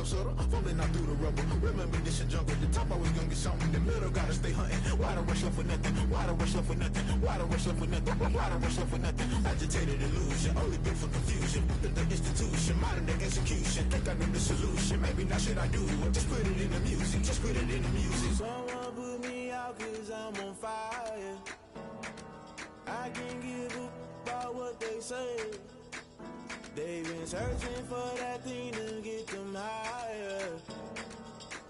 so subtle, fumbling out through the rubble. Remember this a jungle, the top always gonna get something. The middle gotta stay hunting. Why the rush left for nothing? Why the rush left for nothing? Why the rush left for nothing? Why the rush left for nothing? Agitated illusion, only built for confusion. The institution, modern day execution. Think I know the solution. Maybe now should I do it? Just put it in the music. Just put it in the music. Someone put me out 'cause I'm on fire. I can't give up about what they say. They've been searching for that thing to get them higher.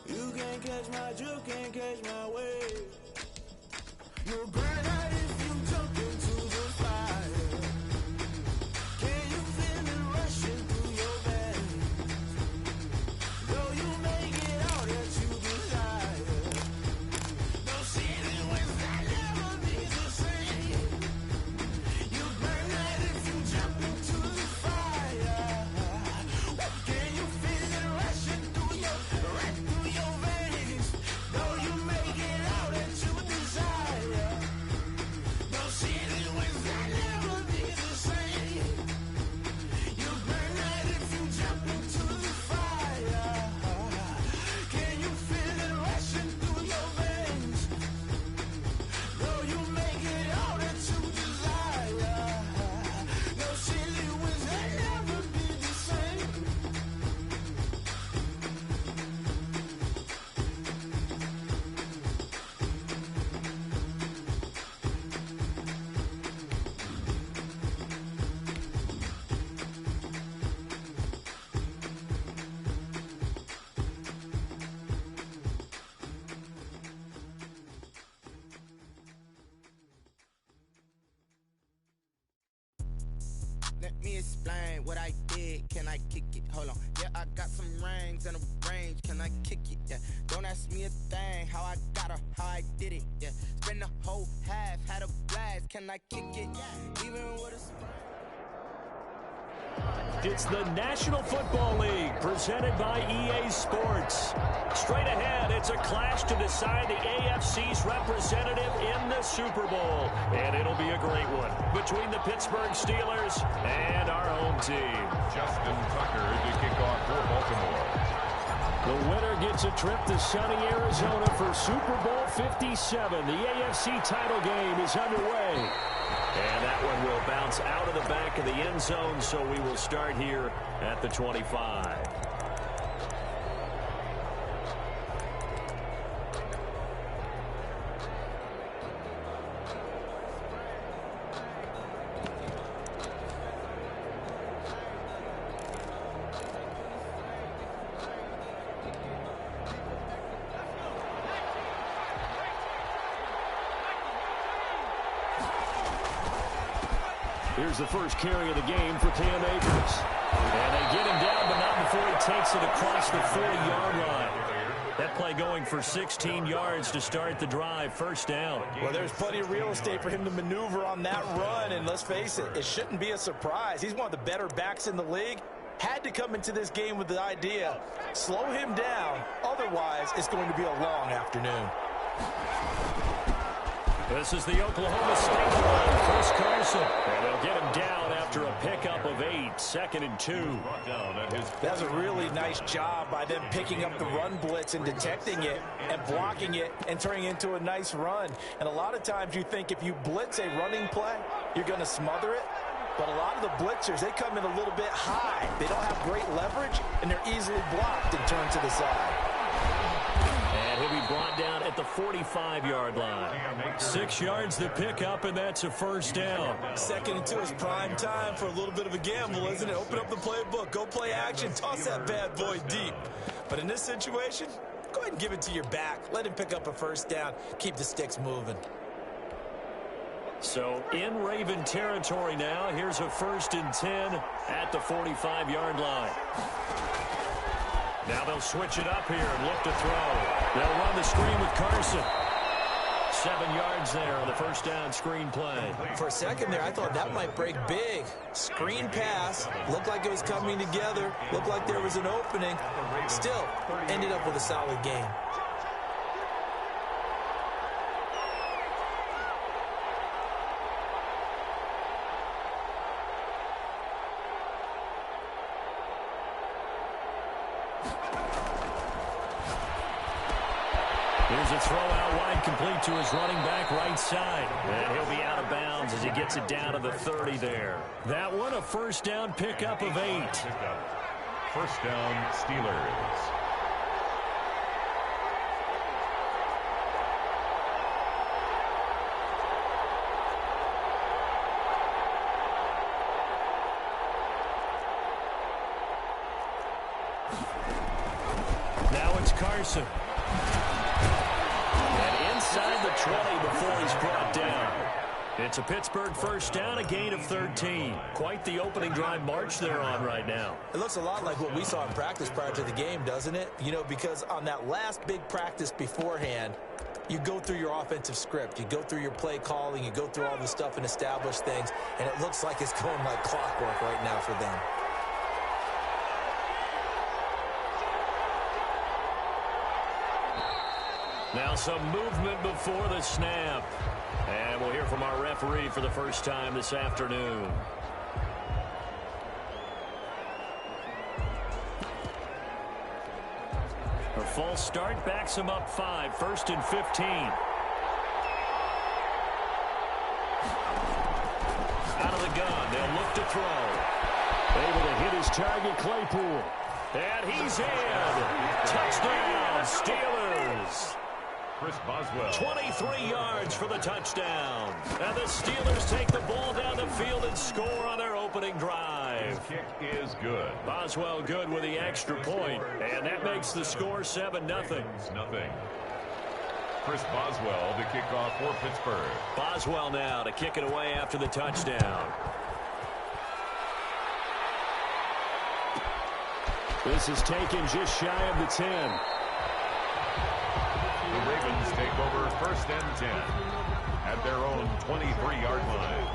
You can't catch my drift, can't catch my wave. You'll burn out if you jump into the fire. Can you feel it rushing through your veins? Though you make it all that you desire. No ceiling wins that never be the same. You burn out if you jump into the fire. Can you feel it rushing through your veins? Though you make it all that you desire. No ceiling wins that never be the same. You burn out if you jump into the fire. Can you feel it rushing through your veins? Though you make it all that you desire. No ceiling wins that never be the same. Let me explain what I did. Can I kick it? Hold on. Yeah, I got some rings and a range. Can I kick it? Yeah. Don't ask me a thing. How I got her, how I did it. Yeah. Spend the whole half, had a blast. Can I kick it? Even with a spring. It's the National Football League presented by EA Sports. Straight ahead, it's a clash to decide the AFC's representative in the Super Bowl. And it'll be a great one between the Pittsburgh Steelers and our home team. Justin Tucker to kick off for Baltimore. The winner gets a trip to sunny Arizona for Super Bowl 57. The AFC title game is underway. And that one will bounce out of the back of the end zone, so we will start here at the 25. Here's the first carry of the game for Cam Akers. And they get him down, but not before he takes it across the 40-yard line. That play going for 16 yards to start the drive. First down. Well, there's plenty of real estate for him to maneuver on that run. And let's face it, it shouldn't be a surprise. He's one of the better backs in the league. Had to come into this game with the idea, slow him down. Otherwise, it's going to be a long afternoon. This is the Oklahoma State run. Chris Carson. And they'll get him down after a pickup of 8. 2nd and 2. That's a really nice job by them picking up the run blitz and detecting it and blocking it and turning it into a nice run. And a lot of times you think if you blitz a running play, you're going to smother it. But a lot of the blitzers, they come in a little bit high. They don't have great leverage, and they're easily blocked and turned to the side. And he'll be brought down at the 45-yard line. 6 yards to pick up, and that's a first down. 2nd and 2 is prime time for a little bit of a gamble, isn't it? Open up the playbook, go play action, toss that bad boy deep. But in this situation, go ahead and give it to your back. Let him pick up a first down. Keep the sticks moving. So in Raven territory now, here's a 1st and 10 at the 45-yard line. Now they'll switch it up here and look to throw. They'll run the screen with Carson. 7 yards there on the first down screen play. For a second there, I thought that might break big. Screen pass. Looked like it was coming together. Looked like there was an opening. Still, ended up with a solid game. Here's a throw out wide, complete to his running back right side. And he'll be out of bounds as he gets it down to the 30 there. That one, a first down pickup of 8. First down, Steelers. Now it's Carson. And inside the 20 before he's brought down. It's a Pittsburgh first down, a gain of 13. Quite the opening drive march they're on right now. It looks a lot like what we saw in practice prior to the game, doesn't it? You know, because on that last big practice beforehand, you go through your offensive script. You go through your play calling. You go through all the stuff and establish things. And it looks like it's going like clockwork right now for them. Now some movement before the snap. And we'll hear from our referee for the first time this afternoon. A false start backs him up 5, 1st and 15. Out of the gun, they'll look to throw. Able to hit his target, Claypool. And he's in. Touchdown, Steelers. Chris Boswell. 23 yards for the touchdown. And the Steelers take the ball down the field and score on their opening drive. His kick is good. Boswell good with the extra point. And that makes the score 7-0. Nothing. Chris Boswell to kick off for Pittsburgh. Boswell now to kick it away after the touchdown. This is taken just shy of the 10. The Ravens take over 1st and 10 at their own 23-yard line.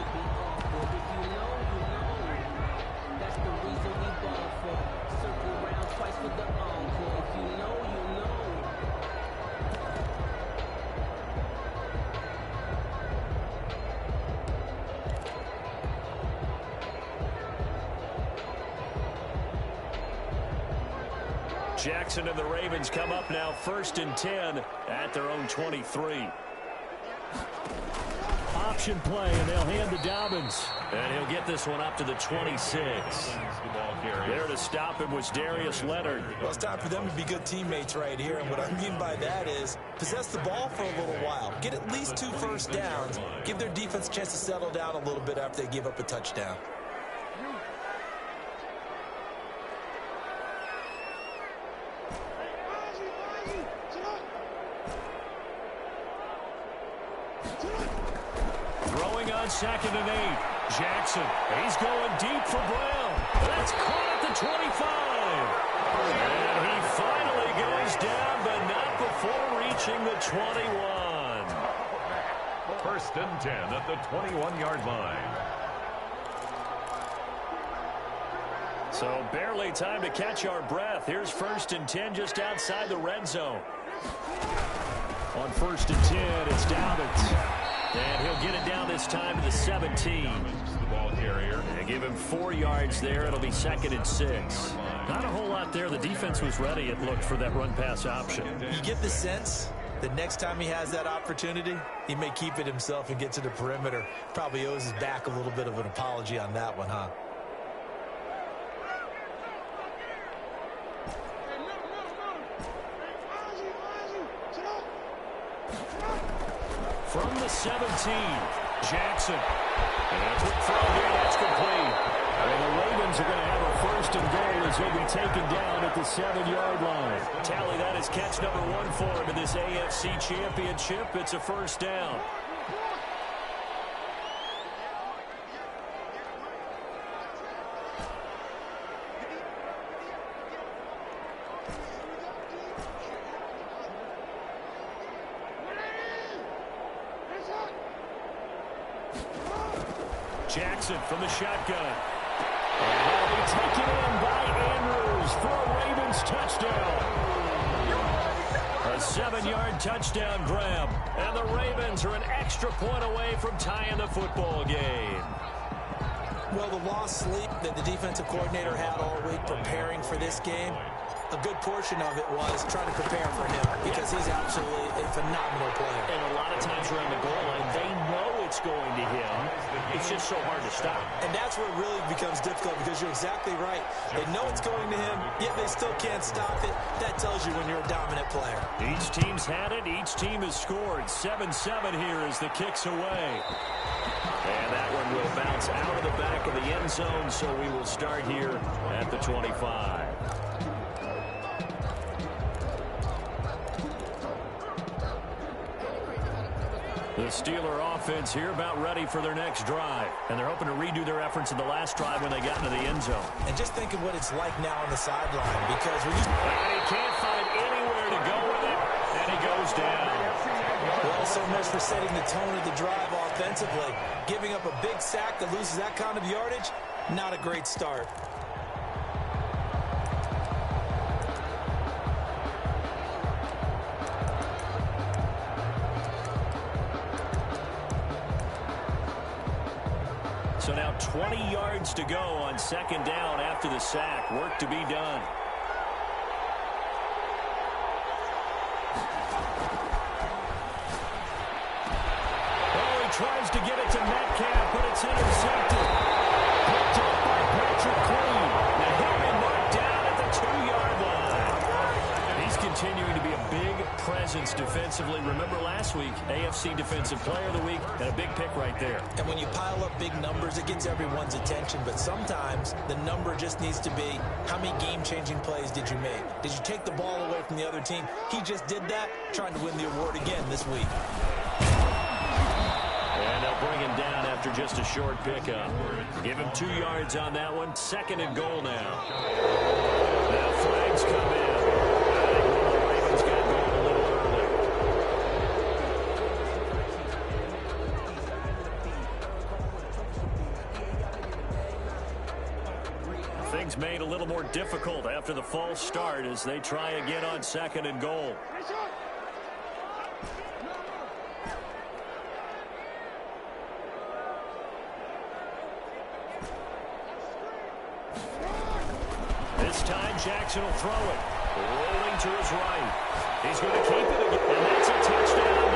That's the reason we ball for. Circle around twice for the encore. If you know, you know. Jackson and the Ravens come up now 1st and 10 at their own 23. Option play, and they'll hand to Dobbins. And he'll get this one up to the 26. There to stop him was Darius Leonard. Well, it's time for them to be good teammates right here. And what I mean by that is possess the ball for a little while. Get at least 2 first downs. Give their defense a chance to settle down a little bit after they give up a touchdown. Throwing on 2nd and 8. Jackson, he's going deep for Brown. That's caught at the 25. And he finally goes down, but not before reaching the 21. 1st and 10 at the 21-yard line. So barely time to catch our breath. Here's 1st and 10 just outside the red zone. On 1st and 10, it's Dobbins. And he'll get it down this time to the 17. The ball carrier. And give him 4 yards there. It'll be 2nd and 6. Not a whole lot there. The defense was ready, it looked, for that run-pass option. You get the sense that next time he has that opportunity, he may keep it himself and get to the perimeter. Probably owes his back a little bit of an apology on that one, huh? From the 17, Jackson. And a quick throw here, that's complete. And the Ravens are going to have a 1st and goal as they'll be taken down at the 7-yard line. Tally, that is catch number 1 for him in this AFC Championship. It's a 1st down. Jackson from the shotgun. And that'll be taken in by Andrews for a Ravens touchdown. A 7-yard touchdown grab. And the Ravens are an extra point away from tying the football game. Well, the lost sleep that the defensive coordinator had all week preparing for this game, a good portion of it was trying to prepare for him because he's absolutely a phenomenal player. And a lot of times around the goal line, they know it's going to him. It's just so hard to stop. And that's where it really becomes difficult because you're exactly right. They know it's going to him, yet they still can't stop it. That tells you when you're a dominant player. Each team's had it. Each team has scored. 7-7 here as the kick's away. And that one will bounce out of the back of the end zone, so we will start here at the 25. The Steeler offense here about ready for their next drive. And they're hoping to redo their efforts in the last drive when they got into the end zone. And just think of what it's like now on the sideline because when you... And he can't find anywhere to go with it, and he goes down. Well, so much for setting the tone of the drive offensively. Giving up a big sack that loses that kind of yardage, not a great start. So now 20 yards to go on second down after the sack. Work to be done. Oh, he tries to get it to Metcalf, but it's intercepted. Picked up by Patrick Queen. Now he'll be marked down at the 2-yard line. He's continuing to be a big presence defensively. Remember last week, AFC Defensive Player of the Week, and a big pick right there. And when you pile up big numbers, it gets everyone's attention. But sometimes the number just needs to be, how many game-changing plays did you make? Did you take the ball away from the other team? He just did that, trying to win the award again this week. And they'll bring him down after just a short pickup. Give him 2 yards on that one. Second and goal now. Now flags come in. The Ravens got going a little early. Things made a little more difficult after the false start as they try again on second and goal. This time Jackson will throw it. Rolling to his right. He's going to keep it again. And that's a touchdown.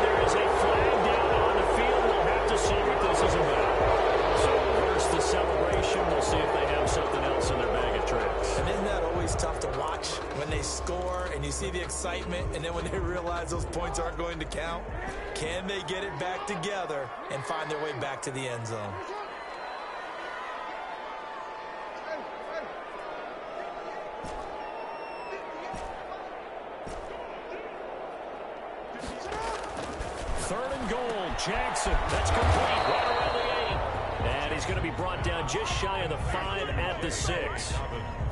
There is a flag down on the field. We'll have to see what this is about. So reverse the celebration. We'll see if they have something else in their bag of tricks. And isn't that always tough to watch when they score and you see the excitement and then when they realize those points aren't going to count? Can they get it back together and find their way back to the end zone? Third and goal, Jackson. That's complete, right around the 8. And he's going to be brought down just shy of the 5 at the 6.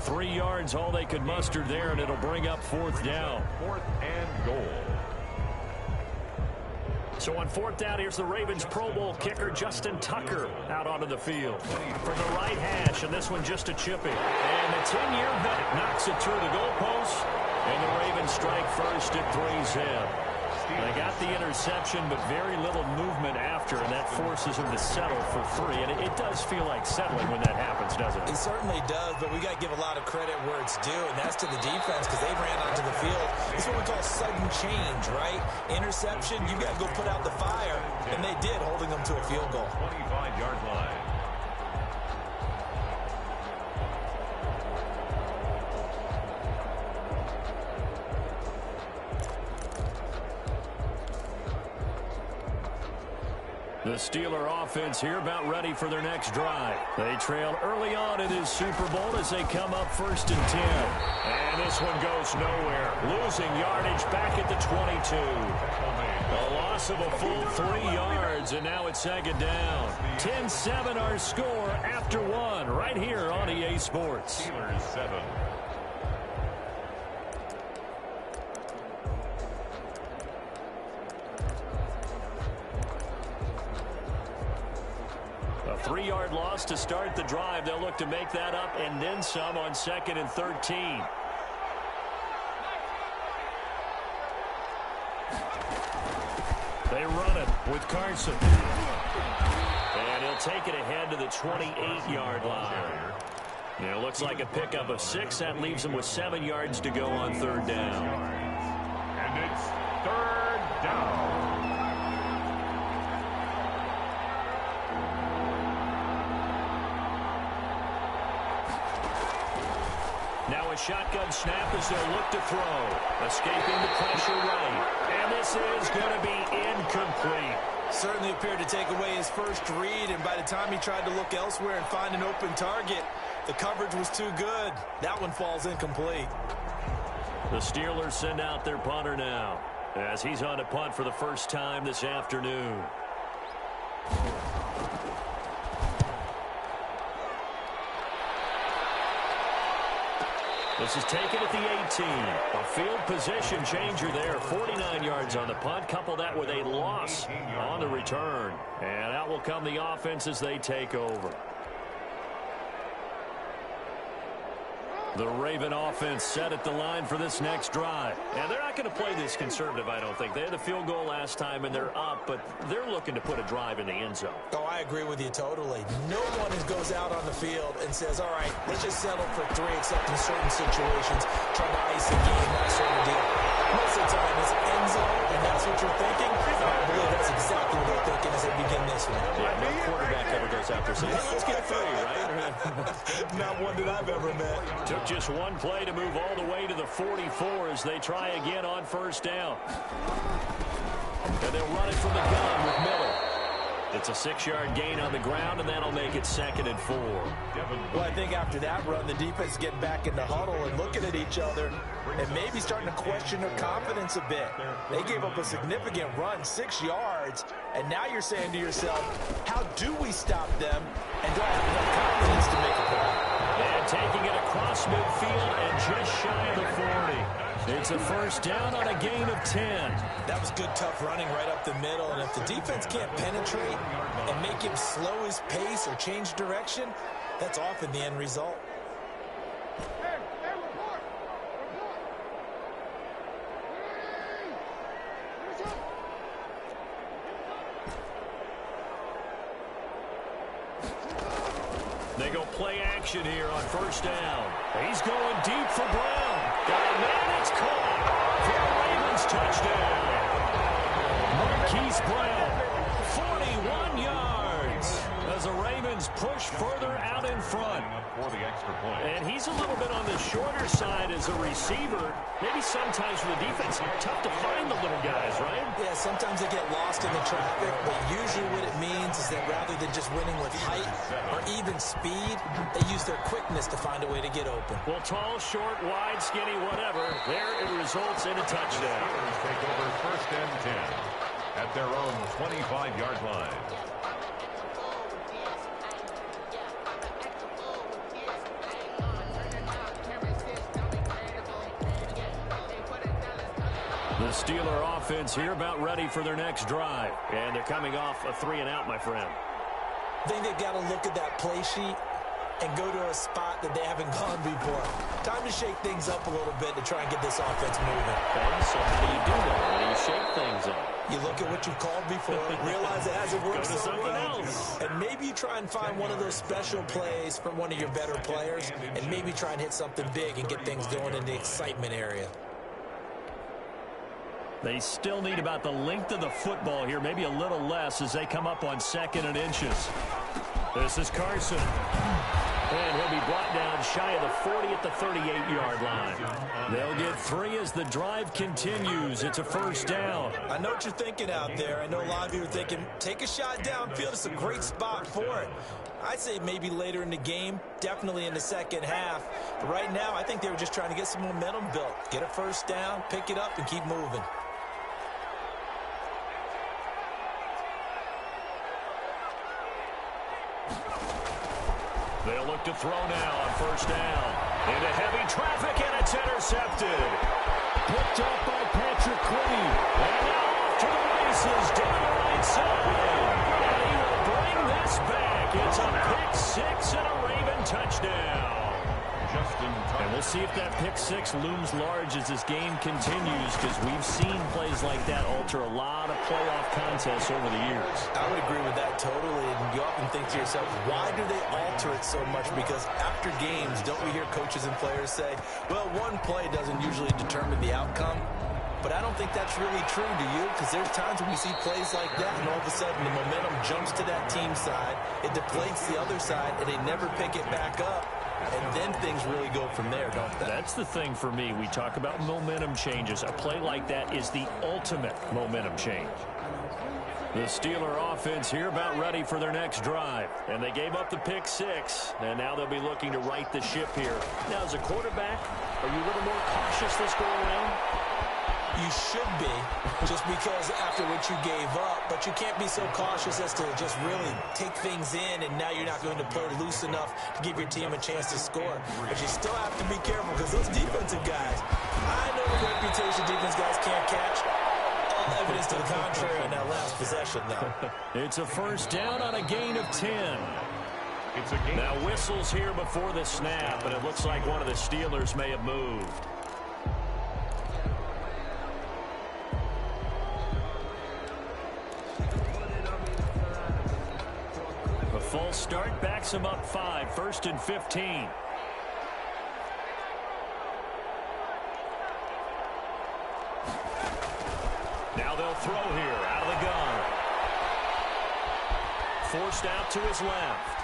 3 yards, all they could muster there, and it'll bring up fourth down. Fourth and goal. So on fourth down, here's the Ravens Pro Bowl kicker, Justin Tucker, out onto the field. From the right hash, and this one just a chipping. And the 10-year vet knocks it through the goalpost, and the Ravens strike first at 3-zip. They got the interception, but very little movement after, and that forces him to settle for 3. And it does feel like settling when that happens, doesn't it? It certainly does, but we got to give a lot of credit where it's due, and that's to the defense because they ran onto the field. It's what we call sudden change, right? Interception, you got to go put out the fire, and they did, holding them to a field goal. 25-yard line. The Steeler offense here about ready for their next drive. They trail early on in this Super Bowl as they come up 1st and 10. And this one goes nowhere. Losing yardage back at the 22. A loss of a full 3 yards, and now it's second down. 10-7 our score after 1 right here on EA Sports. Steelers 7. A 3-yard loss to start the drive. They'll look to make that up and then some on 2nd and 13. They run it with Carson. And he'll take it ahead to the 28-yard line. Yeah, it looks like a pickup of 6. That leaves him with 7 yards to go on third down. And it's third down. Now a shotgun snap as they'll look to throw. Escaping the pressure right. And this is going to be incomplete. Certainly appeared to take away his first read, and by the time he tried to look elsewhere and find an open target, the coverage was too good. That one falls incomplete. The Steelers send out their punter now, as he's on a punt for the first time this afternoon. This is taken at the 18. A field position changer there. 49 yards on the punt. Couple that with a loss on the return. And out will come the offense as they take over. The Raven offense set at the line for this next drive. And they're not going to play this conservative, I don't think. They had a field goal last time, and they're up, but they're looking to put a drive in the end zone. Oh, I agree with you totally. No one goes out on the field and says, all right, let's just settle for 3, except in certain situations, trying to ice a game, that sort of deal. Most of the time, it's end zone, and that's what you're thinking. I believe that's exactly what they're thinking as they begin this one. Yeah, no quarterback ever goes out there saying, hey, let's get 3, right? Not one that I've ever met. Took just one play to move all the way to the 44 as they try again on first down. And they'll run it from the gun with Miller. It's a 6-yard gain on the ground, and that'll make it 2nd and 4. Well, I think after that run, the defense getting back in the huddle and looking at each other and maybe starting to question their confidence a bit. They gave up a significant run, 6 yards, and now you're saying to yourself, how do we stop them, and do I have enough confidence to make a play? And taking it across midfield and just shy of the 40. It's a first down on a gain of 10. That was good, tough running right up the middle. And if the defense can't penetrate and make him slow his pace or change direction, that's often the end result. They go play action here on first down. He's going deep for Brown. Got a man, it's caught for a Ravens touchdown. Marquise Brown, 41 yards as the Ravens push further out in front. For the extra point. And he's a little bit on the shorter side as a receiver. Maybe sometimes for the defense, tough to find the little guys, right? Yeah, sometimes they get lost in the traffic, but usually what it means is that rather than just winning with height or even speed, they use their quickness to find a way to get open. Well, tall, short, wide, skinny, whatever, there it results in a touchdown. Steelers take over first and 10 at their own 25-yard line. The Steeler offense here about ready for their next drive. And they're coming off a 3-and-out, my friend. I think they've got to look at that play sheet and go to a spot that they haven't gone before. Time to shake things up a little bit to try and get this offense moving. Okay, so how do you do that? How do you shake things up? You look at what you've called before, realize it hasn't worked Go to so something well, else. and maybe you try and find one of those special plays from one of your better players, and maybe try and hit something big and get things going in the excitement area. They still need about the length of the football here, maybe a little less as they come up on 2nd and inches. This is Carson. And he'll be brought down shy of the 40 at the 38-yard line. They'll get 3 as the drive continues. It's a first down. I know what you're thinking out there. I know a lot of you are thinking, take a shot downfield. It's a great spot for it. I'd say maybe later in the game, definitely in the second half. But right now, I think they were just trying to get some momentum built. Get a first down, pick it up, and keep moving. They'll look to throw now on first down. Into heavy traffic, and it's intercepted. Picked up by Patrick Queen. And now off to the races down the right side. And he will bring this back. It's a pick 6 and a Raven touchdown. Just and 10. And we'll see if that pick six looms large as this game continues, because we've seen plays like that alter a lot of playoff contests over the years. I would agree with that totally. And you often think to yourself, why do they alter it so much? Because after games, don't we hear coaches and players say, well, one play doesn't usually determine the outcome? But I don't think that's really true, do you? Because there's times when we see plays like that, and all of a sudden the momentum jumps to that team side, it deflates the other side, and they never pick it back up. And then things really go from there, don't they? That's the thing for me. We talk about momentum changes. A play like that is the ultimate momentum change. The Steeler offense here about ready for their next drive. And they gave up the pick six, and now they'll be looking to right the ship here. Now, as a quarterback, are you a little more cautious this go around? You should be, just because after what you gave up, but you can't be so cautious as to just really take things in, and now you're not going to play loose enough to give your team a chance to score. But you still have to be careful, because those defensive guys, I know the reputation defense guys can't catch. All evidence to the contrary on that last possession, though. It's a first down on a gain of 10. It's a game. Now whistles here before the snap, and it looks like one of the Steelers may have moved. A false start backs him up 5, 1st and 15. Now they'll throw here out of the gun. Forced out to his left.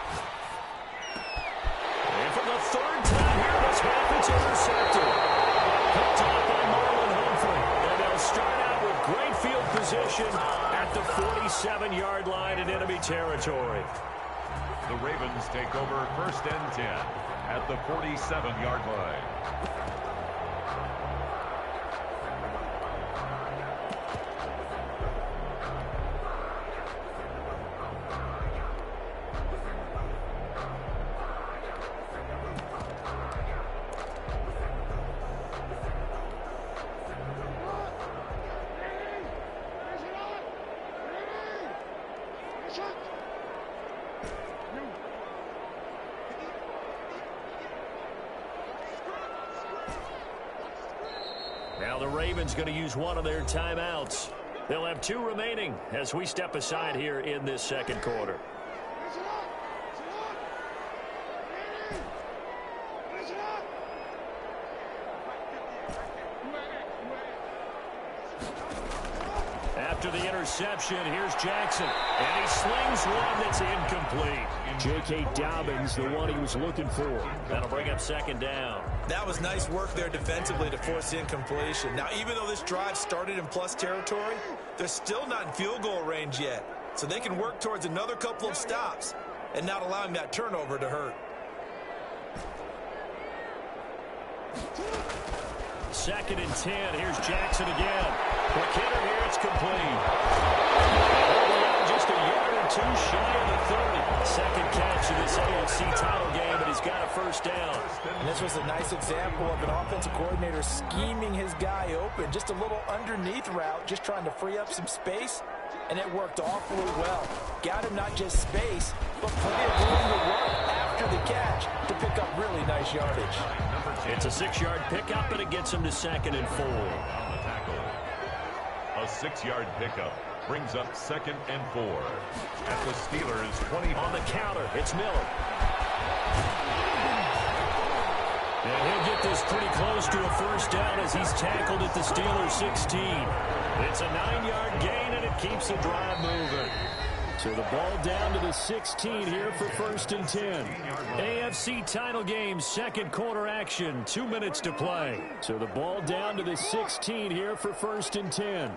And for the third time here this half, it's intercepted. Picked off by Marlon Humphrey. And they'll start out with great field position at the 47-yard line in enemy territory. The Ravens take over 1st and 10 at the 47-yard line. Now the Ravens going to use one of their timeouts. They'll have 2 remaining as we step aside here in this second quarter. After the interception, here's Jackson. And he slings one that's incomplete. J.K. Dobbins, the one he was looking for. That'll bring up 2nd down. That was nice work there defensively to force incompletion. Now, even though this drive started in plus territory, they're still not in field goal range yet. So they can work towards another couple of stops and not allowing that turnover to hurt. 2nd and 10. Here's Jackson again. Quick hitter here. It's complete. Just a yard or 2 shy of the 30. Second catch of this AFC title game, and he's got a 1st down. And this was a nice example of an offensive coordinator scheming his guy open. Just a little underneath route, just trying to free up some space, and it worked awfully well. Got him not just space, but plenty of room to run after the catch to pick up really nice yardage. It's a 6-yard pickup, and it gets him to 2nd and 4. On the tackle. A 6-yard pickup brings up 2nd and 4 at the Steelers' 20. On the counter, it's Miller. And he'll get this pretty close to a 1st down as he's tackled at the Steelers' 16. It's a 9-yard gain, and it keeps the drive moving. So the ball down to the 16 here for 1st and 10. AFC title game, second quarter action, 2 minutes to play. So the ball down to the 16 here for 1st and 10.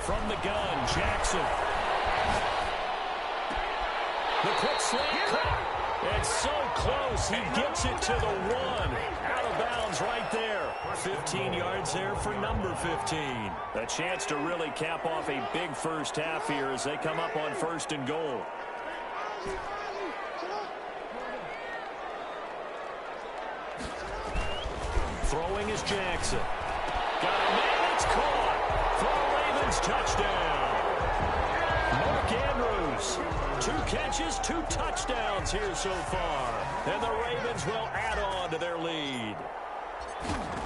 From the gun, Jackson. The quick slant cut. It's so close. He gets it to the 1. Out of bounds right there. 15 yards there for number 15. A chance to really cap off a big first half here as they come up on 1st and goal. Throwing is Jackson. Got him Ravens touchdown. Mark Andrews, 2 catches, 2 touchdowns here so far. And the Ravens will add on to their lead.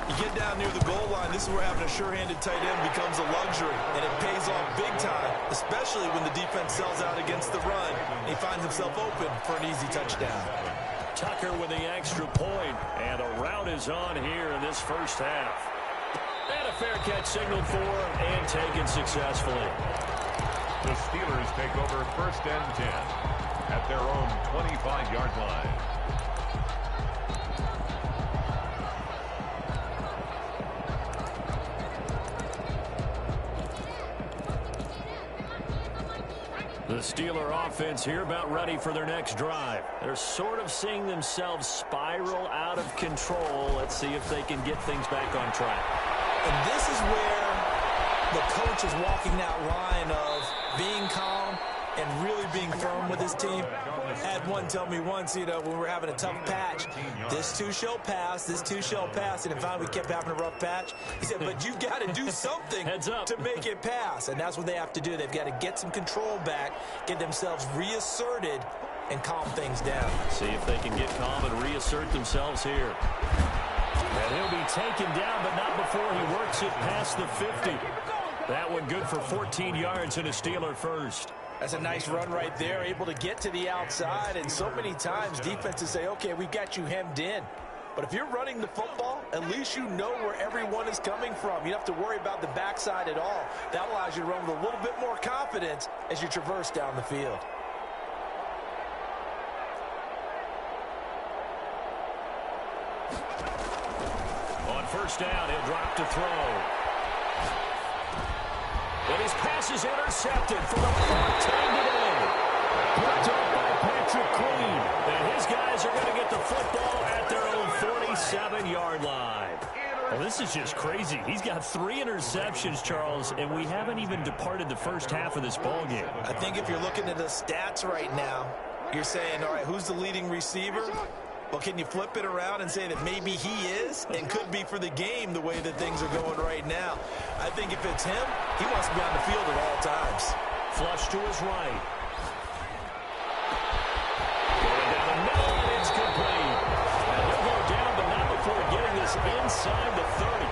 You get down near the goal line, this is where having a sure-handed tight end becomes a luxury, and it pays off big time, especially when the defense sells out against the run. He finds himself open for an easy touchdown. Tucker with the extra point, and a route is on here in this first half. And a fair catch signaled for and taken successfully. The Steelers take over 1st and 10 at their own 25-yard line. The Steeler offense here about ready for their next drive. They're sort of seeing themselves spiral out of control. Let's see if they can get things back on track. And this is where the coach is walking that line of being calm and really being firm with his team. I had one tell me once, when we were having a tough patch, this too shall pass, this too shall pass. And finally we kept having a rough patch. He said, but you've got to do something to make it pass. And that's what they have to do. They've got to get some control back, get themselves reasserted, and calm things down. See if they can get calm and reassert themselves here. And he'll be taken down, but not before he works it past the 50. That one good for 14 yards and a Steeler first. That's a nice run right there, able to get to the outside. And so many times defenses say, okay, we've got you hemmed in. But if you're running the football, at least you know where everyone is coming from. You don't have to worry about the backside at all. That allows you to run with a little bit more confidence as you traverse down the field. On 1st down, he'll drop to throw. And his pass is intercepted for the 4th time today. Picked up by Patrick Queen. And his guys are going to get the football at their own 47-yard line. Well, this is just crazy. He's got 3 interceptions, Charles, and we haven't even departed the first half of this ballgame. I think if you're looking at the stats right now, you're saying, all right, who's the leading receiver? Well, can you flip it around and say that maybe he is and could be for the game the way that things are going right now? I think if it's him, he wants to be on the field at all times. Flush to his right. Going down the middle, and it's complete. And he'll go down, but not before getting this inside the 30.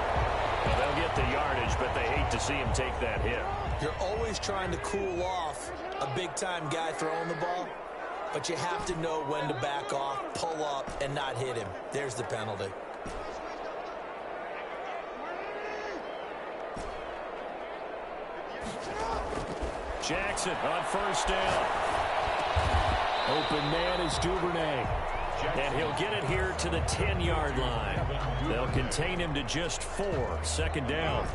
Well, they'll get the yardage, but they hate to see him take that hit. You're always trying to cool off a big-time guy throwing the ball. But you have to know when to back off, pull up, and not hit him. There's the penalty. Jackson on 1st down. Open man is Duvernay. And he'll get it here to the 10-yard line. They'll contain him to just 4. 2nd down.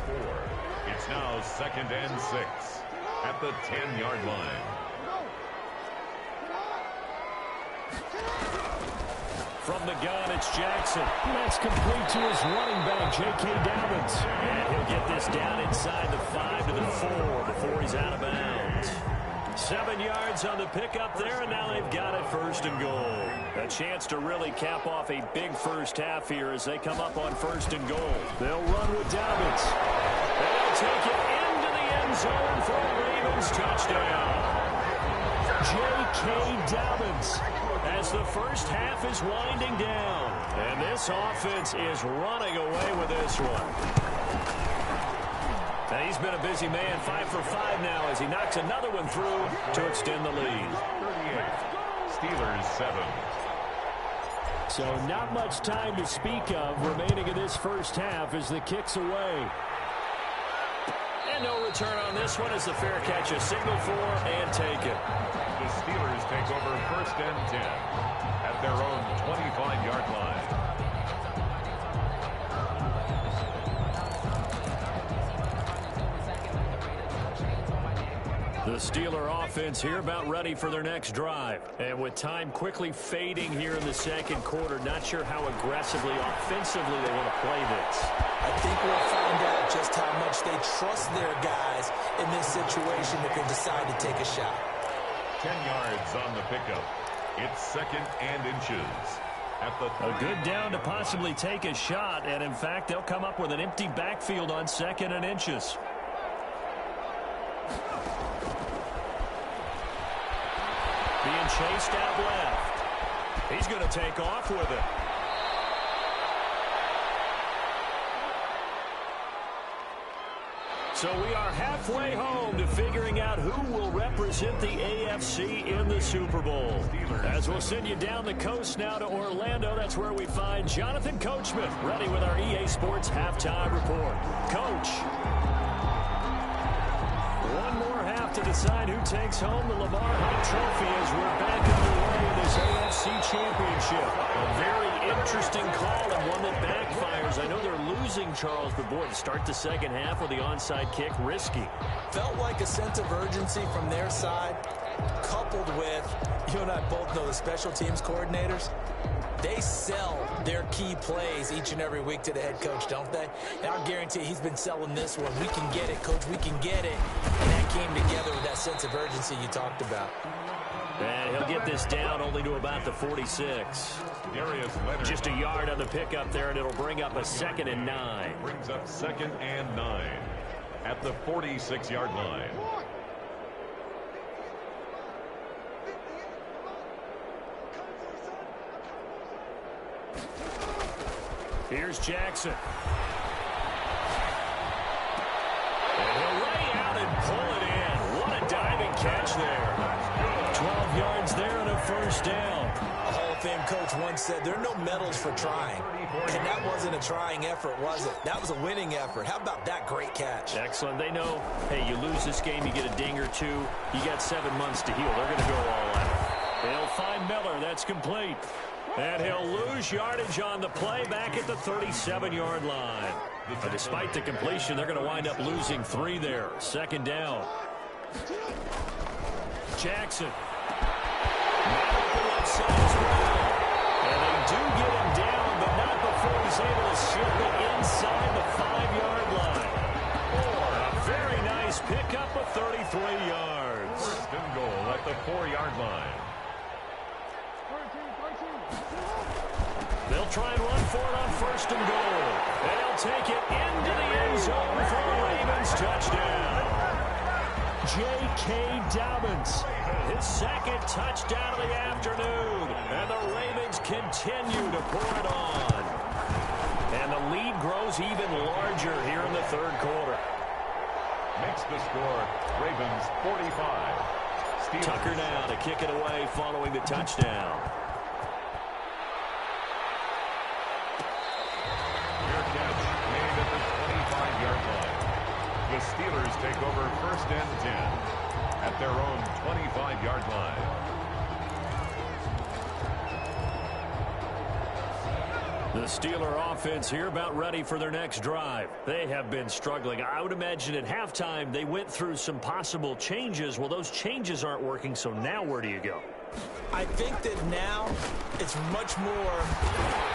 It's now 2nd and 6 at the 10-yard line. From the gun, it's Jackson. That's complete to his running back, J.K. Dobbins. And he'll get this down inside the 5 to the 4 before he's out of bounds. 7 yards on the pickup there, and now they've got it 1st and goal. A chance to really cap off a big first half here as they come up on 1st and goal. They'll run with Dobbins. They'll take it into the end zone for a Ravens touchdown. J.K. Dobbins. As the first half is winding down. And this offense is running away with this one. And he's been a busy man, 5 for 5 now as he knocks another one through to extend the lead. 38. Steelers 7. So not much time to speak of remaining in this first half as the kick's away. And no return on this one as the fair catch is signaled for and taken. The Steelers take over 1st and 10 at their own 25-yard line. The Steeler offense here about ready for their next drive. And with time quickly fading here in the 2nd quarter, not sure how aggressively, offensively they want to play this. I think we'll find out just how much they trust their guys in this situation if they decide to take a shot. 10 yards on the pickup. It's 2nd and inches. At the a good down to possibly take a shot, and in fact, they'll come up with an empty backfield on 2nd and inches. chased out left. He's going to take off with it. So we are halfway home to figuring out who will represent the AFC in the Super Bowl. As we'll send you down the coast now to Orlando, that's where we find Jonathan Coachman, ready with our EA Sports halftime report. Coach. One more half to decide who takes home the Lamar Hunt Trophy as we're back underway in this AFC Championship. A very interesting call and one that backfires. I know they're losing, Charles, but boy, to start the second half with the onside kick, risky. Felt like a sense of urgency from their side, coupled with, you and I both know the special teams coordinators, they sell their key plays each and every week to the head coach, don't they? And I'll guarantee he's been selling this one. We can get it, coach, we can get it. And that came together with that sense of urgency you talked about. And he'll get this down only to about the 46. Just a yard on the pickup there, and it'll bring up a 2nd and 9. Brings up 2nd and 9 at the 46-yard line. Here's Jackson. And he'll lay out and pull it in. What a diving catch there. 12 yards there and a first down. A Hall of Fame coach once said there are no medals for trying. And that wasn't a trying effort, was it? That was a winning effort. How about that great catch? Excellent. They know, hey, you lose this game, you get a ding or two. You got 7 months to heal. They're going to go all out. They'll find Miller. That's complete. And he'll lose yardage on the play back at the 37-yard line. But despite the completion, they're going to wind up losing 3 there. 2nd down. Jackson. And they do get him down, but not before he's able to slip it inside the 5-yard line. A very nice pickup of 33 yards. 1st and goal at the 4-yard line. They'll try and run for it on 1st and goal. And he'll take it into the end zone for a Ravens touchdown. J.K. Dobbins, his 2nd touchdown of the afternoon. And the Ravens continue to pour it on. And the lead grows even larger here in the 3rd quarter. Makes the score Ravens 45. Steelers. Tucker now to kick it away following the touchdown. The Steelers take over 1st and 10 at their own 25-yard line. The Steeler offense here about ready for their next drive. They have been struggling. I would imagine at halftime they went through some possible changes. Well, those changes aren't working, so now where do you go? I think that now it's much more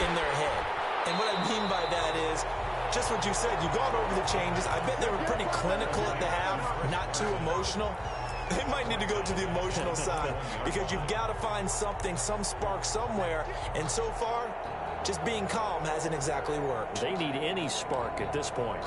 in their head. And what I mean by that is, just what you said, you've gone over the changes. I bet they were pretty clinical at the half, not too emotional. They might need to go to the emotional side because you've got to find something, some spark somewhere. And so far, just being calm hasn't exactly worked. They need any spark at this point.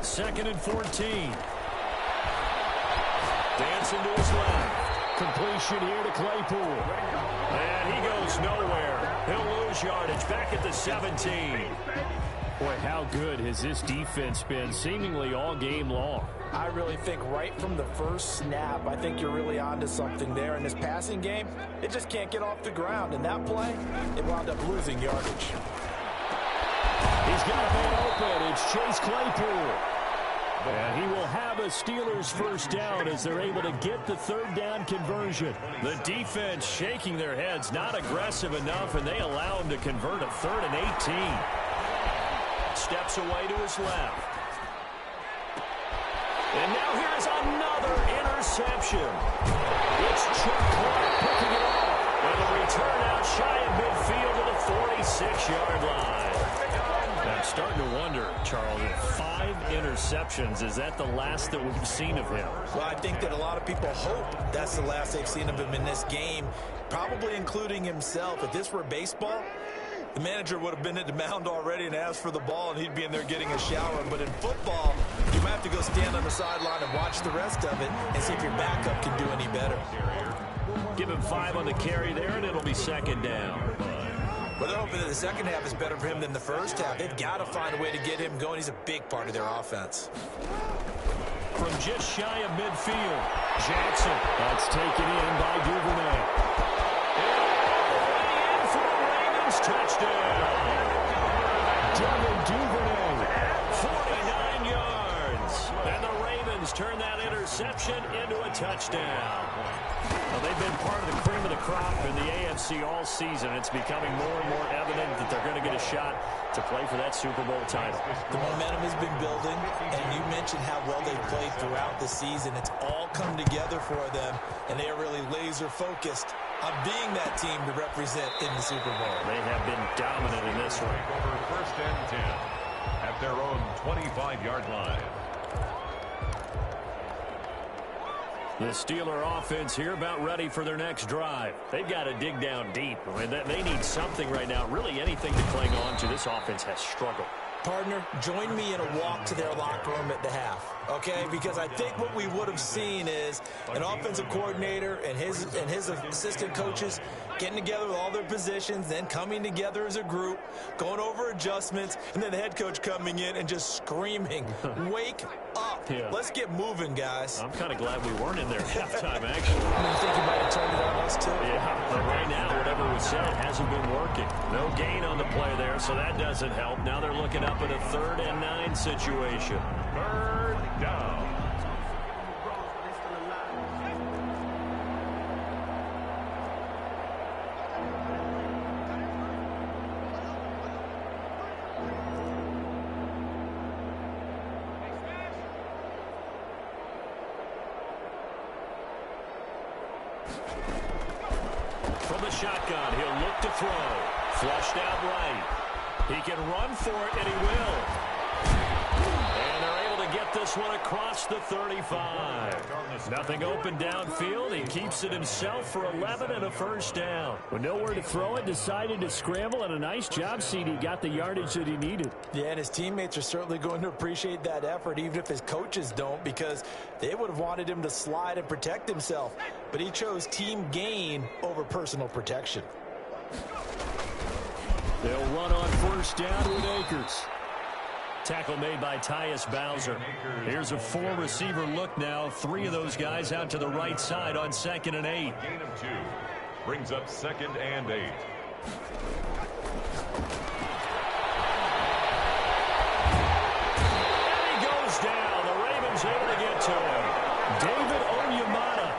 Second and 14. Dancing to his left. Completion here to Claypool. And he goes nowhere. He'll lose yardage back at the 17. Boy, how good has this defense been seemingly all game long? I really think right from the first snap, I think you're really onto something there. In this passing game, it just can't get off the ground. And that play, it wound up losing yardage. He's got a man open. It's Chase Claypool. And he will have a Steelers first down as they're able to get the 3rd down conversion. The defense shaking their heads, not aggressive enough, and they allow him to convert a 3rd and 18. Steps away to his left. And now here's another interception. It's Chuck Clark picking it off. And a return out shy of midfield to the 46-yard line. I'm starting to wonder, Charles, if 5 interceptions, is that the last that we've seen of him? Well, I think that a lot of people hope that's the last they've seen of him in this game, probably including himself. If this were baseball, the manager would have been at the mound already and asked for the ball, and he'd be in there getting a shower. But in football, you might have to go stand on the sideline and watch the rest of it and see if your backup can do any better. Give him 5 on the carry there, and it'll be second down. But they're hoping that the second half is better for him than the first half. They've got to find a way to get him going. He's a big part of their offense. From just shy of midfield, Jackson. That's taken in by Duvernay. And in for the Ravens touchdown. Devin Duvernay, 49 yards. And the Ravens turn that interception into a touchdown. Well, they've been part of the cream of the crop in the AFC all season. It's becoming more and more evident that they're going to get a shot to play for that Super Bowl title. The momentum has been building, and you mentioned how well they've played throughout the season. It's all come together for them, and they are really laser-focused on being that team to represent in the Super Bowl. They have been dominant in this one. Over first and 10 at their own 25-yard line. The Steeler offense here about ready for their next drive. They've got to dig down deep. I mean, they need something right now, really anything to cling on to. This offense has struggled. Partner, join me in a walk to their locker room at the half, okay? Because I think what we would have seen is an offensive coordinator and his assistant coaches getting together with all their positions, then coming together as a group, going over adjustments, and then the head coach coming in and just screaming, wake up. Yeah. Let's get moving, guys. I'm kind of glad we weren't in there at halftime, actually. You think you might have turned it on us, too? Yeah, but right now, whatever was said hasn't been working. No gain on the play there, so that doesn't help. Now they're looking up at a 3rd and 9 situation. 3rd down. From the shotgun, he'll look to throw. Flushed out right. He can run for it, and he will. And they're able to get this one across the 35. Nothing open downfield. He keeps it himself for 11 and a first down. With nowhere to throw it, decided to scramble, and a nice job, CD. Got the yardage that he needed. Yeah, and his teammates are certainly going to appreciate that effort, even if his coaches don't, because they would have wanted him to slide and protect himself. But he chose team gain over personal protection. They'll run on first down with Akers. Tackle made by Tyus Bowser. Here's a 4-receiver look now. 3 of those guys out to the right side on 2nd and 8. Gain of 2 brings up 2nd and 8. And he goes down. The Ravens able to get to him. David Onyemata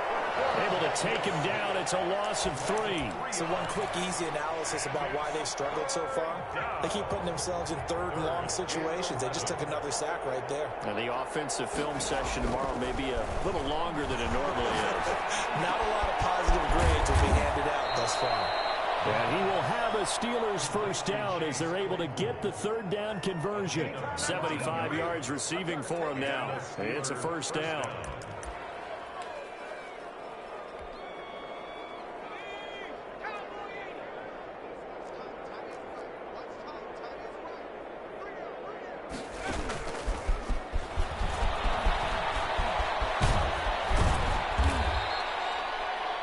able to take him down. It's a loss of 3. So one quick, easy analysis about why they've struggled so far. They keep putting themselves in 3rd and long situations. They just took another sack right there. And the offensive film session tomorrow may be a little longer than it normally is. Not a lot of positive grades will be handed out thus far. And he will have a Steelers first down as they're able to get the 3rd down conversion. 75 yards receiving for him now. It's a first down.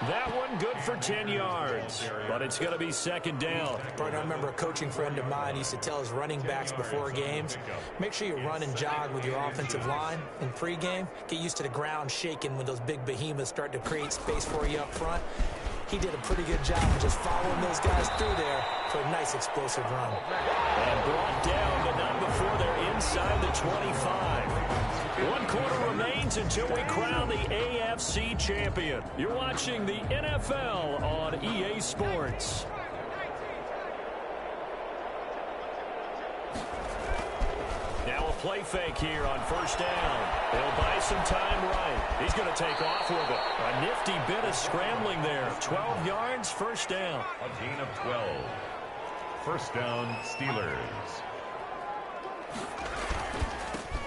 That one good for 10 yards, but it's going to be 2nd down. I remember a coaching friend of mine used to tell his running backs before games, make sure you run and jog with your offensive line in pregame. Get used to the ground shaking when those big behemoths start to create space for you up front. He did a pretty good job of just following those guys through there for a nice explosive run. And brought down, but not before they're inside the 25. 1 quarter remains until we crown the AFC champion. You're watching the NFL on EA Sports. Now a play fake here on first down. They'll buy some time right. He's going to take off with it. A nifty bit of scrambling there. 12 yards, first down. A gain of 12. First down, Steelers.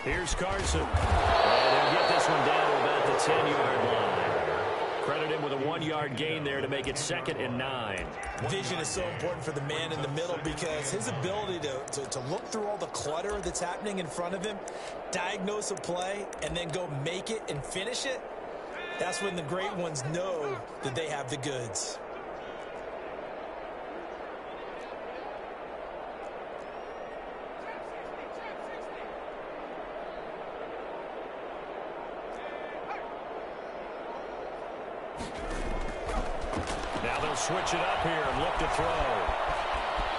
Here's Carson. And he'll get this one down to about the 10-yard line. Credit him with a 1-yard gain there to make it 2nd and 9. Vision is so important for the man in the middle because his ability to look through all the clutter that's happening in front of him, diagnose a play, and then go make it and finish it, that's when the great ones know that they have the goods. Now they'll switch it up here and look to throw.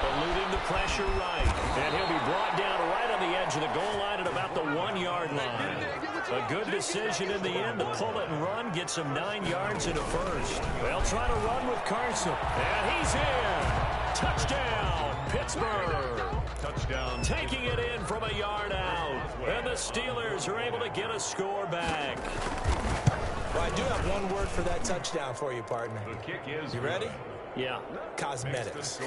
Eluding the pressure right. And he'll be brought down right on the edge of the goal line at about the 1-yard line. A good decision in the end to pull it and run, gets him 9 yards and a first. They'll try to run with Carson. And he's in. Touchdown, Pittsburgh. Touchdown. Taking it in from a yard out. And the Steelers are able to get a score back. Well, I do have one word for that touchdown for you, partner. The kick is You ready? Yeah. Cosmetics.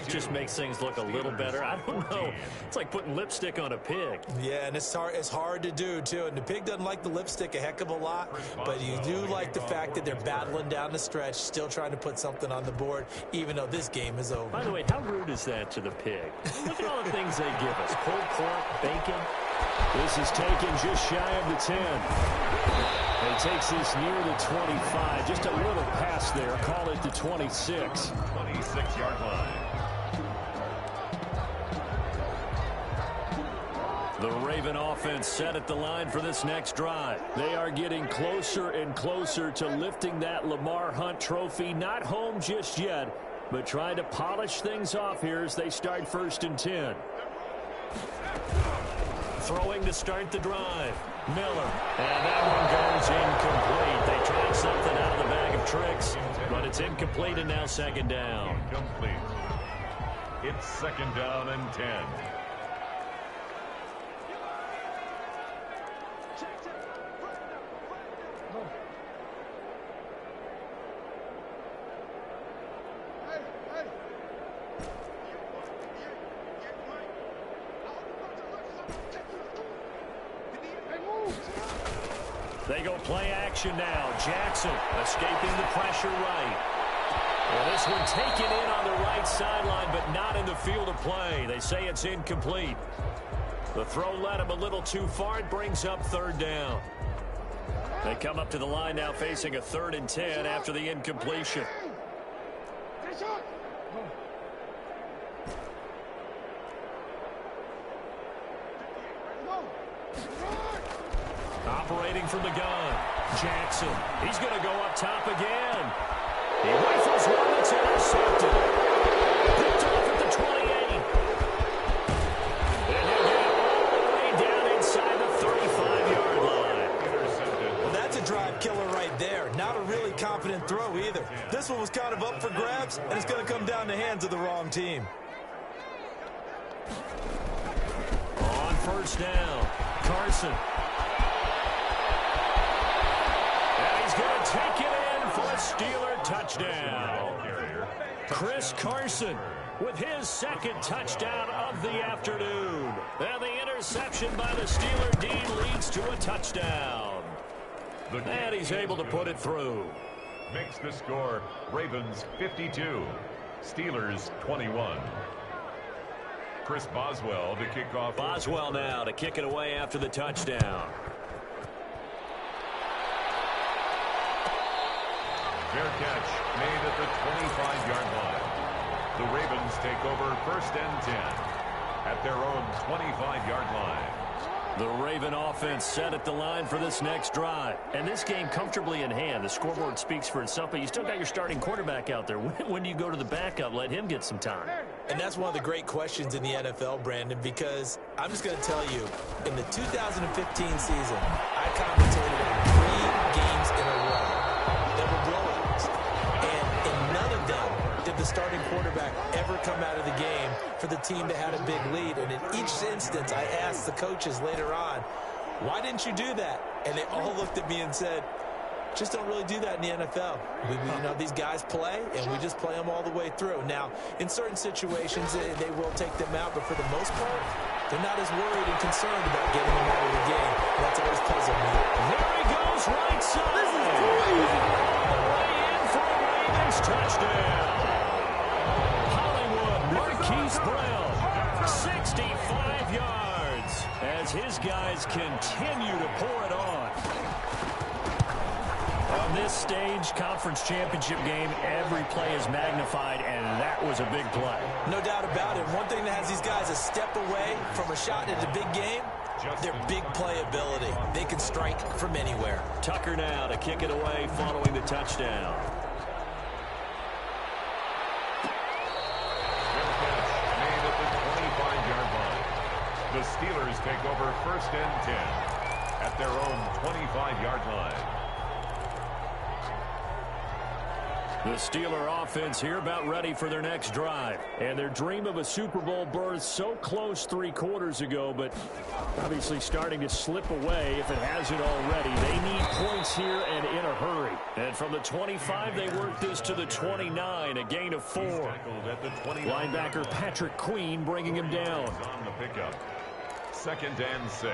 Just makes things look a little better. I don't know. It's like putting lipstick on a pig. Yeah, and it's hard to do, too. And the pig doesn't like the lipstick a heck of a lot, but you do like the fact that they're battling down the stretch, still trying to put something on the board, even though this game is over. By the way, how rude is that to the pig? Look at all the things they give us. Pulled pork, bacon. This is taken just shy of the 10. And takes this near the 25. Just a little pass there. Call it the 26. 26-yard line. The Raven offense set at the line for this next drive. They are getting closer and closer to lifting that Lamar Hunt trophy. Not home just yet, but trying to polish things off here as they start 1st and 10. Throwing to start the drive. Miller. And that one goes incomplete. They tried something out of the bag of tricks, but it's incomplete and now 2nd down. Incomplete. It's 2nd down and 10. They go play action now. Jackson escaping the pressure right. Well, this one taken in on the right sideline, but not in the field of play. They say it's incomplete. The throw led him a little too far. It brings up 3rd down. They come up to the line now facing a 3rd and 10 after the incompletion. Operating from the gun. Jackson. He's going to go up top again. He rifles one that's intercepted. Picked off at the 28. And he'll get it all the way down inside the 35-yard line. Intercepted. Well, that's a drive killer right there. Not a really confident throw either. This one was kind of up for grabs, and it's going to come down the hands of the wrong team. On 1st down, Carson. Going to take it in for a Steeler touchdown. Chris Carson with his 2nd touchdown of the afternoon. And the interception by the Steeler D leads to a touchdown. And he's able to put it through. Makes the score Ravens 52, Steelers 21. Chris Boswell to kick off. Boswell now to kick it away after the touchdown. Fair catch made at the 25-yard line. The Ravens take over 1st and 10 at their own 25-yard line. The Raven offense set at the line for this next drive. And this game comfortably in hand. The scoreboard speaks for itself, but you still got your starting quarterback out there. When do you go to the backup? Let him get some time. And that's one of the great questions in the NFL, Brandon, because I'm just going to tell you, in the 2015 season, I commentated on 3 games in a row. There were blowouts. And in none of them did the starting quarterback ever come out of the game for the team that had a big lead. And in each instance, I asked the coaches later on, why didn't you do that? And they all looked at me and said, just don't really do that in the NFL. You know, these guys play, and we just play them all the way through. Now, in certain situations, they will take them out, but for the most part, They're not as worried and concerned about getting him out of the game. That's always puzzled me. There he goes, right side. This is crazy. Way in for a Ravens touchdown. Hollywood Marquise Brown, 65 yards as his guys continue to pour it on. On this stage, conference championship game, every play is magnified, and that was a big play. No doubt about it. One thing that has these guys a step away from a shot at the big game, their big play ability. They can strike from anywhere. Tucker now to kick it away following the touchdown. Made at the 25-yard line. The Steelers take over 1st and 10 at their own 25-yard line. The Steeler offense here about ready for their next drive. And their dream of a Super Bowl berth so close 3 quarters ago, but obviously starting to slip away if it hasn't already. They need points here and in a hurry. And from the 25, they work this to the 29, a gain of 4. Linebacker Patrick Queen bringing him down. On the pickup. 2nd and 6.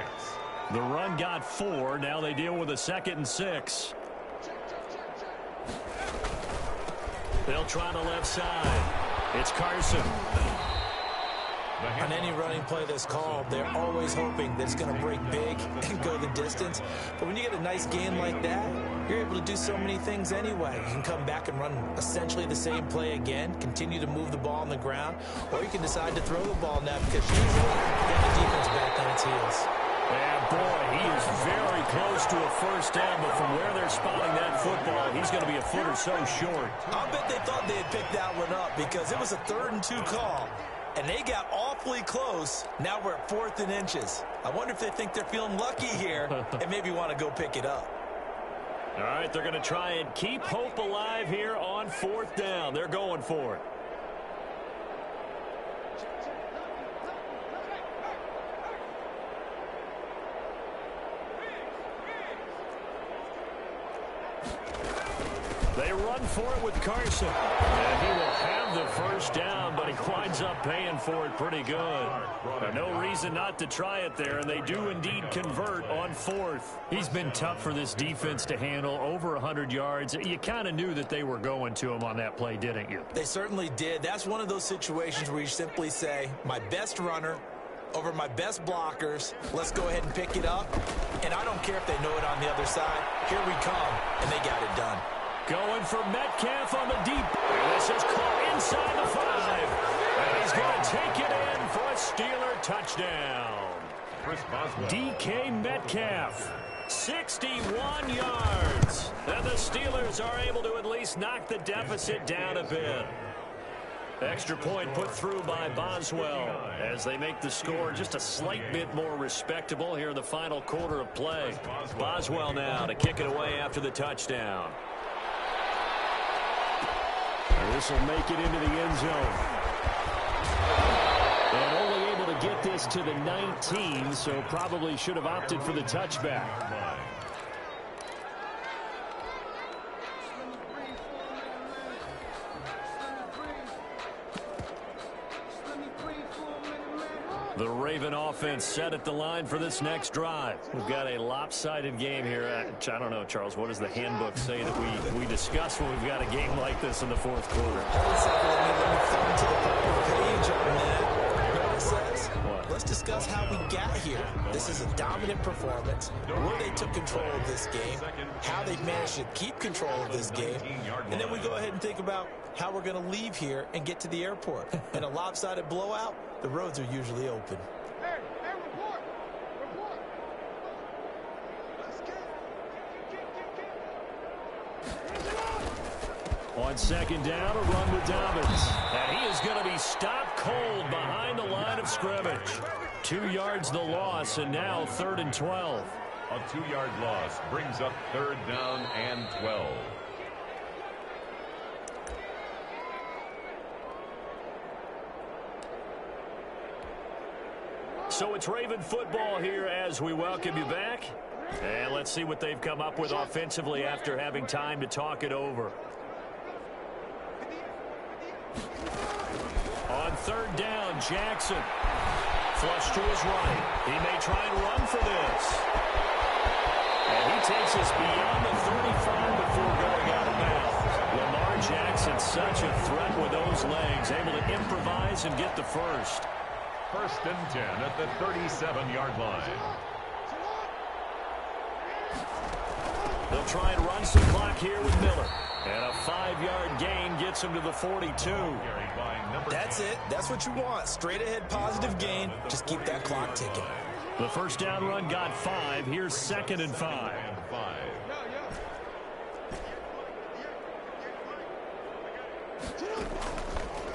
The run got 4. Now they deal with a 2nd and 6. They'll try the left side. It's Carson. On any running play that's called, they're always hoping that it's going to break big and go the distance. But when you get a nice game like that, you're able to do so many things anyway. You can come back and run essentially the same play again, continue to move the ball on the ground, or you can decide to throw the ball now because usually you get the defense back on its heels. Yeah, boy, he is very close to a first down, but from where they're spotting that football, he's going to be a foot or so short. I'll bet they thought they had picked that one up because it was a 3rd and 2 call, and they got awfully close. Now we're at 4th and inches. I wonder if they think they're feeling lucky here and maybe want to go pick it up. All right, they're going to try and keep hope alive here on 4th down. They're going for it. They run for it with Carson. And he will have the first down, but he winds up paying for it pretty good. No reason not to try it there, and they do indeed convert on 4th. He's been tough for this defense to handle, over 100 yards. You kind of knew that they were going to him on that play, didn't you? They certainly did. That's one of those situations where you simply say, my best runner over my best blockers, let's go ahead and pick it up. And I don't care if they know it on the other side. Here we come, and they got it done. Going for Metcalf on the deep. This is caught inside the 5. And he's going to take it in for a Steeler touchdown. DK Metcalf, 61 yards. And the Steelers are able to at least knock the deficit down a bit. Extra point put through by Boswell as they make the score just a slight bit more respectable here in the final quarter of play. Boswell now to kick it away after the touchdown. This will make it into the end zone. And only able to get this to the 19, so probably should have opted for the touchback. The Raven offense set at the line for this next drive. We've got a lopsided game here. I don't know, Charles, what does the handbook say that we discuss when we've got a game like this in the 4th quarter? Let me flip to the proper page on that. You know what it says? What? Let's discuss how we got here. This is a dominant performance, where they took control of this game, how they managed to keep control of this game, and then we go ahead and think about how we're going to leave here and get to the airport. In a lopsided blowout, the roads are usually open. Hey, report. Let's get. On 2nd down, a run with Dobbins. And he is going to be stopped cold behind the line of scrimmage. 2 yards the loss, and now 3rd and 12. A 2-yard loss brings up 3rd down and 12. So it's Raven football here as we welcome you back. And let's see what they've come up with offensively after having time to talk it over. On 3rd down, Jackson flush to his right. He may try and run for this. And he takes us beyond the 35 before going out of bounds. Lamar Jackson, such a threat with those legs, able to improvise and get the first. First and 10 at the 37-yard line. They'll try and run some clock here with Miller. And a 5-yard gain gets him to the 42. That's it. That's what you want. Straight ahead positive gain. Just keep that clock ticking. The first down run got 5. Here's 2nd and 5.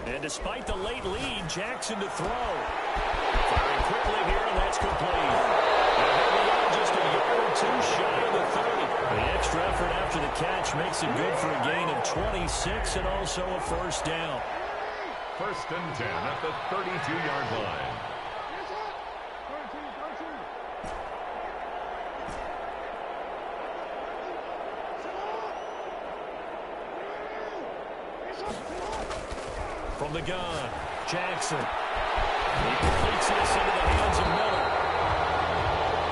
And despite the late lead, Jackson to throw. Firing quickly here, and that's complete. And here we are, just a yard or two shy of the 30. The extra effort after the catch makes it good for a gain of 26 and also a first down. First and 10 at the 32-yard line. From the gun, Jackson. He completes this into the hands of Miller.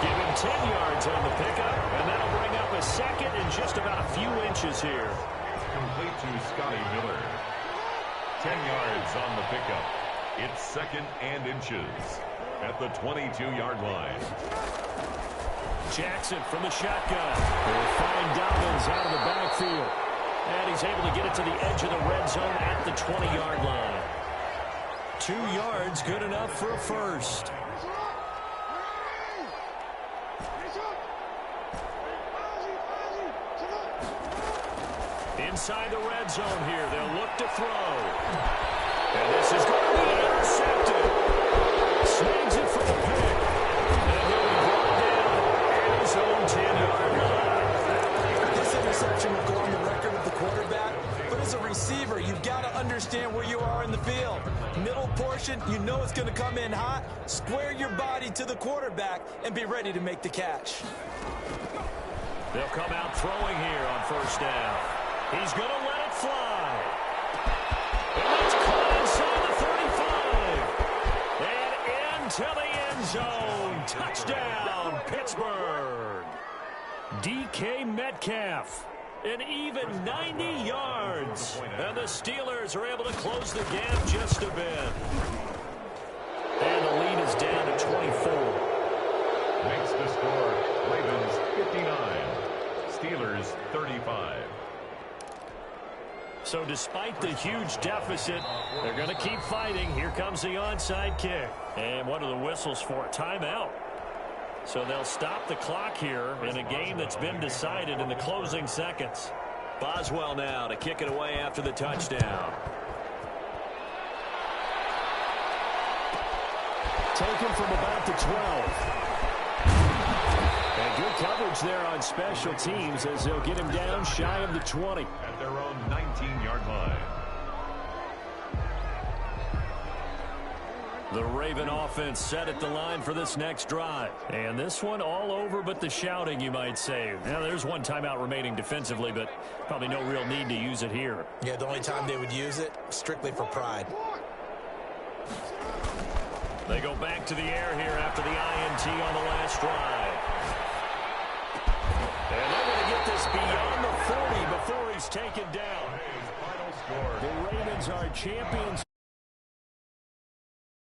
Give him 10 yards on the pickup, and that'll bring up a second and just about a few inches here. Complete to Scotty Miller. 10 yards on the pickup. It's 2nd and inches at the 22-yard line. Jackson from the shotgun. They'll find Dobbins out of the backfield. And he's able to get it to the edge of the red zone at the 20-yard line. 2 yards, good enough for a first. Inside the red zone here, they'll look to throw. And this is going to be intercepted. Snags it for the pick. And he'll be brought down at his own 10-yard line. This interception will go on the record of the quarterback, but as a receiver, you've got to understand where you are in the field. Middle portion, you know it's going to come in hot. Square your body to the quarterback and be ready to make the catch. They'll come out throwing here on first down. He's going to let it fly. And it's caught inside the 35. And into the end zone. Touchdown, Pittsburgh. DK Metcalf. An even 90 yards. And the Steelers are able to close the gap just a bit. And the lead is down to 24. Makes the score Ravens 59. Steelers 35. So despite the huge deficit, they're going to keep fighting. Here comes the onside kick. And what are the whistles for? Timeout. So they'll stop the clock here in a game that's been decided in the closing seconds. Boswell now to kick it away after the touchdown. Taken from about the 12. And good coverage there on special teams as they'll get him down shy of the 20. At their own 19-yard line. The Raven offense set at the line for this next drive. And this one all over but the shouting, you might say. Now, there's one timeout remaining defensively, but probably no real need to use it here. Yeah, the only time they would use it, strictly for pride. They go back to the air here after the INT on the last drive. And they're going to get this beyond the 40 before he's taken down. Final score. The Ravens are champions.